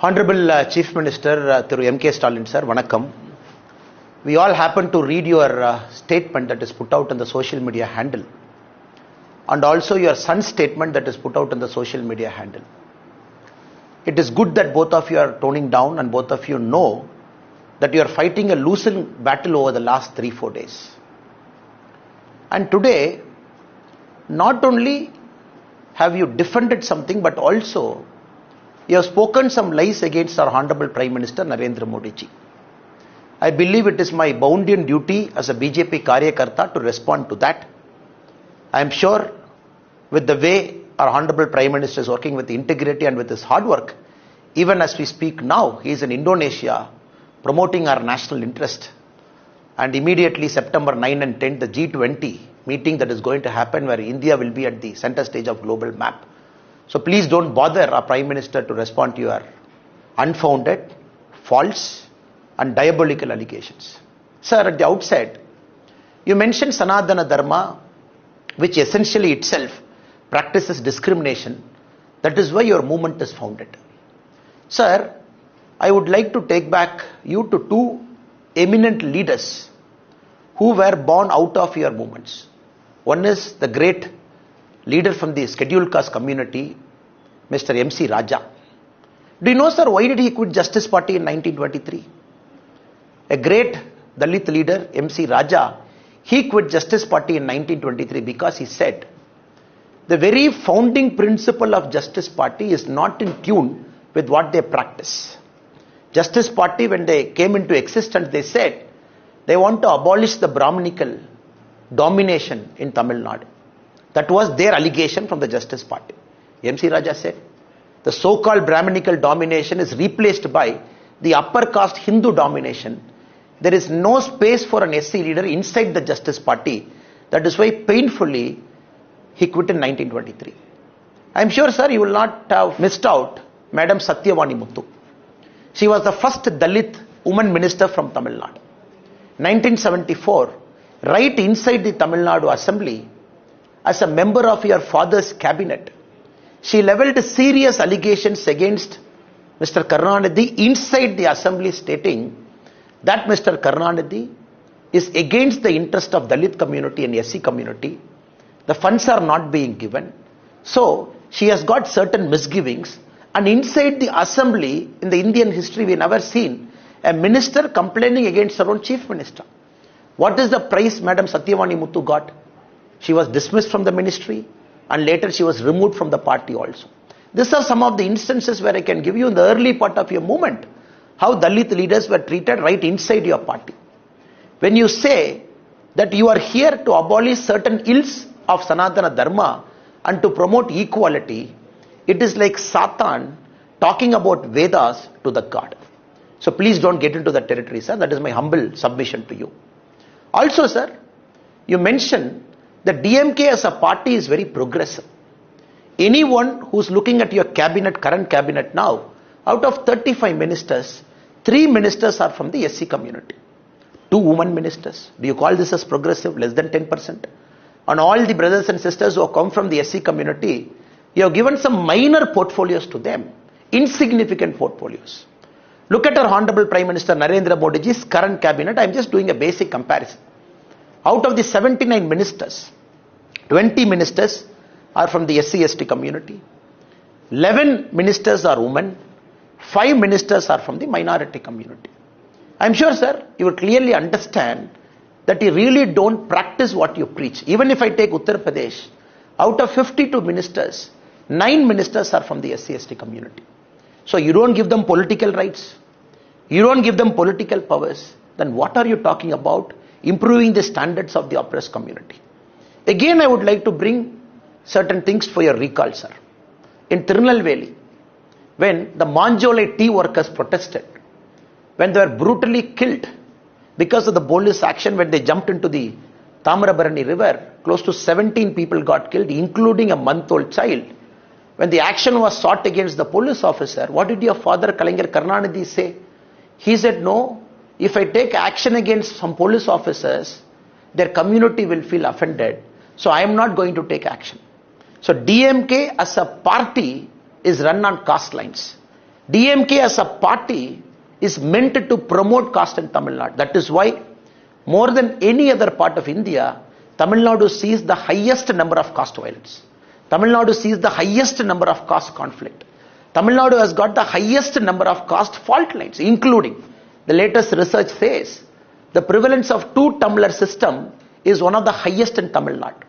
Honorable Chief Minister Thiru M.K. Stalin sir, Vanakkam. We all happen to read your statement that is put out on the social media handle, and also your son's statement that is put out on the social media handle. It is good that both of you are toning down and both of you know that you are fighting a losing battle over the last 3-4 days. And today, not only have you defended something, but also you have spoken some lies against our Honorable Prime Minister Narendra Modi ji. I believe it is my bounden duty as a BJP Karyakarta to respond to that. I am sure with the way our Honorable Prime Minister is working with integrity and with his hard work, even as we speak now, he is in Indonesia promoting our national interest. And immediately September 9 and 10, the G20 meeting that is going to happen where India will be at the center stage of global map. So please don't bother our Prime Minister to respond to your unfounded, false and diabolical allegations. Sir, at the outset, you mentioned Sanatana Dharma, which essentially itself practices discrimination. That is why your movement is founded. Sir, I would like to take back you to two eminent leaders who were born out of your movements. One is the great leader from the scheduled caste community, Mr. MC Raja. Do you know, sir, why did he quit Justice Party in 1923? A great Dalit leader, MC Raja, he quit Justice Party in 1923 because he said, the very founding principle of Justice Party is not in tune with what they practice. Justice Party, when they came into existence, they said they want to abolish the Brahminical domination in Tamil Nadu. That was their allegation from the Justice Party. MC Raja said, the so-called Brahminical domination is replaced by the upper caste Hindu domination. There is no space for an SC leader inside the Justice Party. That is why painfully he quit in 1923. I am sure, sir, you will not have missed out Madam Satyavani Muthu. She was the first Dalit woman minister from Tamil Nadu. 1974, right inside the Tamil Nadu Assembly, as a member of your father's cabinet, she leveled serious allegations against Mr. Karunanidhi inside the assembly, stating that Mr. Karunanidhi is against the interest of Dalit community and SC community. The funds are not being given. So she has got certain misgivings. And inside the assembly, in the Indian history, we never seen a minister complaining against her own chief minister. What is the price Madam Satyavani Muthu got? She was dismissed from the ministry and later she was removed from the party also. These are some of the instances where I can give you in the early part of your movement how Dalit leaders were treated right inside your party. When you say that you are here to abolish certain ills of Sanatana Dharma and to promote equality, it is like Satan talking about Vedas to the God. So please don't get into that territory, sir. That is my humble submission to you. Also, sir, you mentioned that DMK as a party is very progressive. Anyone who's looking at your cabinet, current cabinet now, out of 35 ministers, 3 ministers are from the SC community. 2 women ministers. Do you call this as progressive? Less than 10%. And all the brothers and sisters who have come from the SC community, you have given some minor portfolios to them. Insignificant portfolios. Look at our Honorable Prime Minister Narendra Modi ji's current cabinet. I am just doing a basic comparison. Out of the 79 ministers, 20 ministers are from the SC/ST community. 11 ministers are women. 5 ministers are from the minority community. I am sure, sir, you will clearly understand that you really don't practice what you preach. Even if I take Uttar Pradesh, out of 52 ministers, 9 ministers are from the SC/ST community. So you don't give them political rights. You don't give them political powers. Then what are you talking about? Improving the standards of the oppressed community. Again, I would like to bring certain things for your recall, sir. In Tirunelveli, when the Manjolai tea workers protested, when they were brutally killed because of the police action, when they jumped into the Tamarabarani river, close to 17 people got killed, including a month-old child. When the action was sought against the police officer, what did your father, Kalaignar Karunanidhi, say? He said, no, if I take action against some police officers, their community will feel offended. So I am not going to take action. So DMK as a party is run on caste lines. DMK as a party is meant to promote caste in Tamil Nadu. That is why, more than any other part of India, Tamil Nadu sees the highest number of caste violence. Tamil Nadu sees the highest number of caste conflict. Tamil Nadu has got the highest number of caste fault lines, including, the latest research says, the prevalence of two-tumbler system is one of the highest in Tamil Nadu.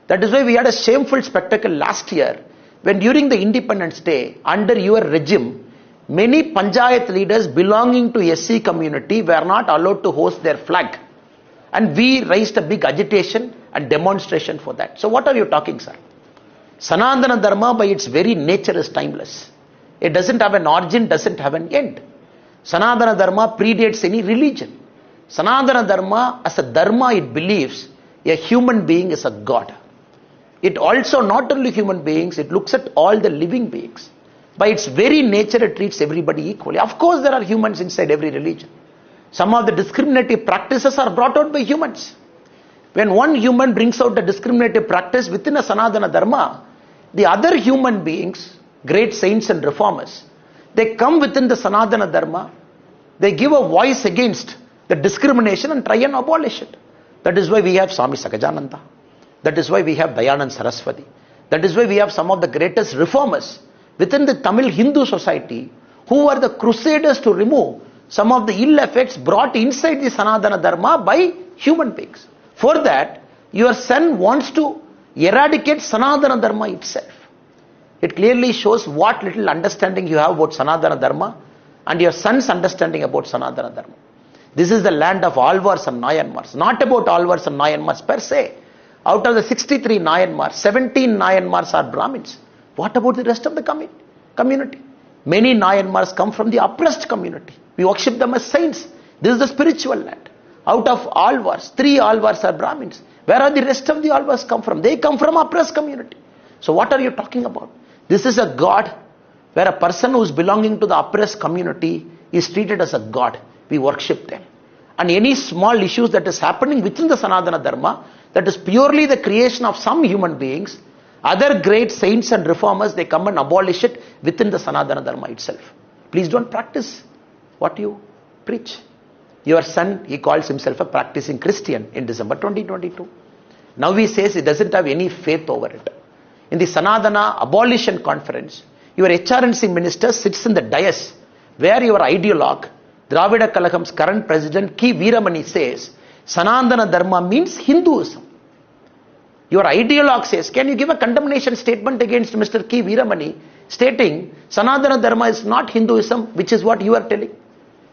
That is why we had a shameful spectacle last year when during the Independence Day, under your regime, many Panchayat leaders belonging to SC community were not allowed to host their flag. And we raised a big agitation and demonstration for that. So what are you talking, sir? Sanatana Dharma by its very nature is timeless. It doesn't have an origin, doesn't have an end. Sanatana Dharma predates any religion. Sanatana Dharma, as a Dharma, it believes a human being is a God. It also not only human beings, it looks at all the living beings. By its very nature, it treats everybody equally. Of course, there are humans inside every religion. Some of the discriminative practices are brought out by humans. When one human brings out a discriminative practice within a Sanatana Dharma, the other human beings, great saints and reformers, they come within the Sanatana Dharma, they give a voice against the discrimination and try and abolish it. That is why we have Swami Sakajananda. That is why we have Dayanand Saraswati. That is why we have some of the greatest reformers within the Tamil Hindu society who were the crusaders to remove some of the ill effects brought inside the Sanatana Dharma by human beings. For that, your son wants to eradicate Sanatana Dharma itself. It clearly shows what little understanding you have about Sanatana Dharma and your son's understanding about Sanatana Dharma. This is the land of Alvars and Nayanmars, not about Alvars and Nayanmars per se. Out of the 63 Nayanmars, 17 Nayanmars are Brahmins. What about the rest of the community? Many Nayanmars come from the oppressed community. We worship them as saints. This is the spiritual land. Out of Alvars, 3 Alvars are Brahmins. Where are the rest of the Alvars come from? They come from oppressed community. So what are you talking about? This is a God where a person who is belonging to the oppressed community is treated as a God. We worship them. And any small issues that is happening within the Sanatana Dharma, that is purely the creation of some human beings, other great saints and reformers, they come and abolish it within the Sanatana Dharma itself. Please don't practice what you preach. Your son, he calls himself a practicing Christian in December 2022. Now he says he doesn't have any faith over it. In the Sanatana Abolition Conference, your HRNC minister sits in the dais where your ideologue, Dravida Kalagam's current president, K. Veeramani, says Sanatana Dharma means Hinduism. Your ideologue says, can you give a condemnation statement against Mr. K. Veeramani stating Sanatana Dharma is not Hinduism, which is what you are telling?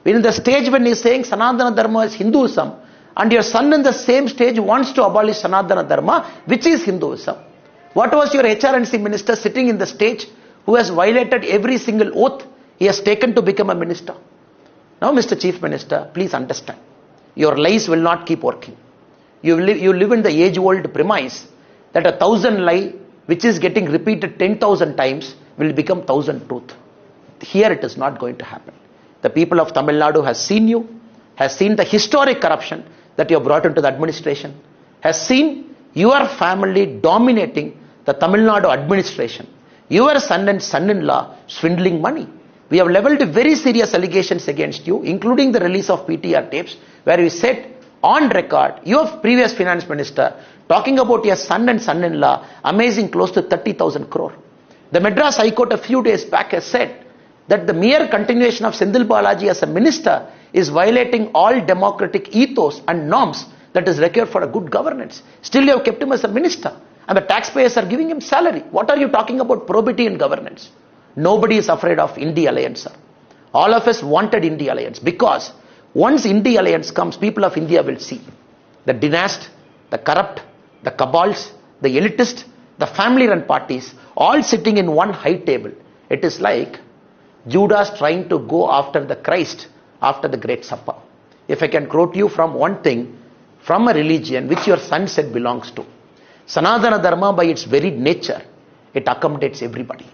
In the stage when he is saying Sanatana Dharma is Hinduism, and your son in the same stage wants to abolish Sanatana Dharma, which is Hinduism. What was your HRNC minister sitting in the stage who has violated every single oath he has taken to become a minister? Now, Mr. Chief Minister, please understand. Your lies will not keep working. You live in the age-old premise that 1,000 lie which is getting repeated 10,000 times will become 1,000 truth. Here it is not going to happen. The people of Tamil Nadu has seen you, has seen the historic corruption that you have brought into the administration, has seen your family dominating the Tamil Nadu administration, your son and son-in-law swindling money. We have leveled very serious allegations against you, including the release of PTR tapes, where we said on record, your previous finance minister, talking about your son and son-in-law, amazing close to 30,000 crore. The Madras High Court a few days back has said that the mere continuation of Sendil Balaji as a minister is violating all democratic ethos and norms that is required for a good governance. Still you have kept him as a minister and the taxpayers are giving him salary. What are you talking about probity in governance? Nobody is afraid of India alliance, sir. All of us wanted India alliance because once India alliance comes, people of India will see the dynast, the corrupt, the cabals, the elitist, the family-run parties, all sitting in one high table. It is like Judas trying to go after the Christ after the Great Supper. If I can quote you from one thing, from a religion which your son said belongs to. Sanatana Dharma by its very nature, it accommodates everybody.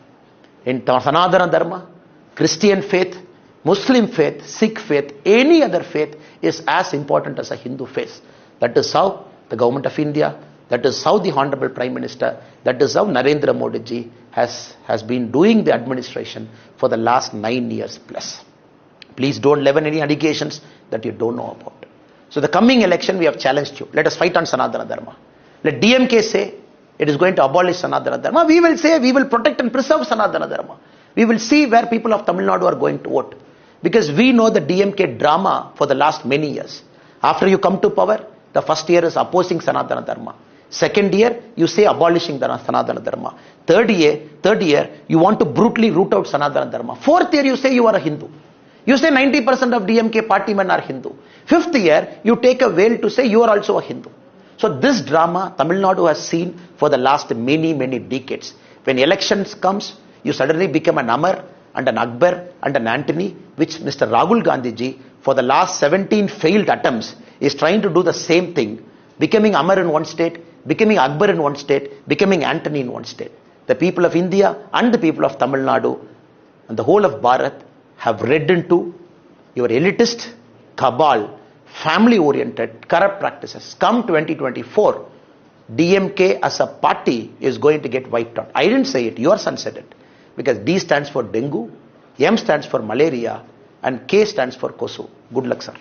In Sanatana Dharma, Christian faith, Muslim faith, Sikh faith, any other faith is as important as a Hindu faith. That is how the government of India, that is how the Honorable Prime Minister, that is how Narendra Modi ji has been doing the administration for the last 9 years plus. Please don't level any allegations that you don't know about. So the coming election, we have challenged you. Let us fight on Sanatana Dharma. Let DMK say it is going to abolish Sanatana Dharma. We will say we will protect and preserve Sanatana Dharma. We will see where people of Tamil Nadu are going to vote. Because we know the DMK drama for the last many years. After you come to power, the first year is opposing Sanatana Dharma. Second year, you say abolishing the Sanatana Dharma. Third year, you want to brutally root out Sanatana Dharma. Fourth year, you say you are a Hindu. You say 90% of DMK party men are Hindu. Fifth year, you take a veil to say you are also a Hindu. So this drama, Tamil Nadu has seen for the last many, many decades. When elections comes, you suddenly become an Amar and an Akbar and an Antony, which Mr. Rahul Gandhi ji, for the last 17 failed attempts, is trying to do the same thing, becoming Amar in one state, becoming Akbar in one state, becoming Antony in one state. The people of India and the people of Tamil Nadu and the whole of Bharat have read into your elitist, cabal, family-oriented, corrupt practices. Come 2024, DMK as a party is going to get wiped out. I didn't say it, your son said it. Because D stands for dengue, M stands for malaria, and K stands for Kosu. Good luck, sir.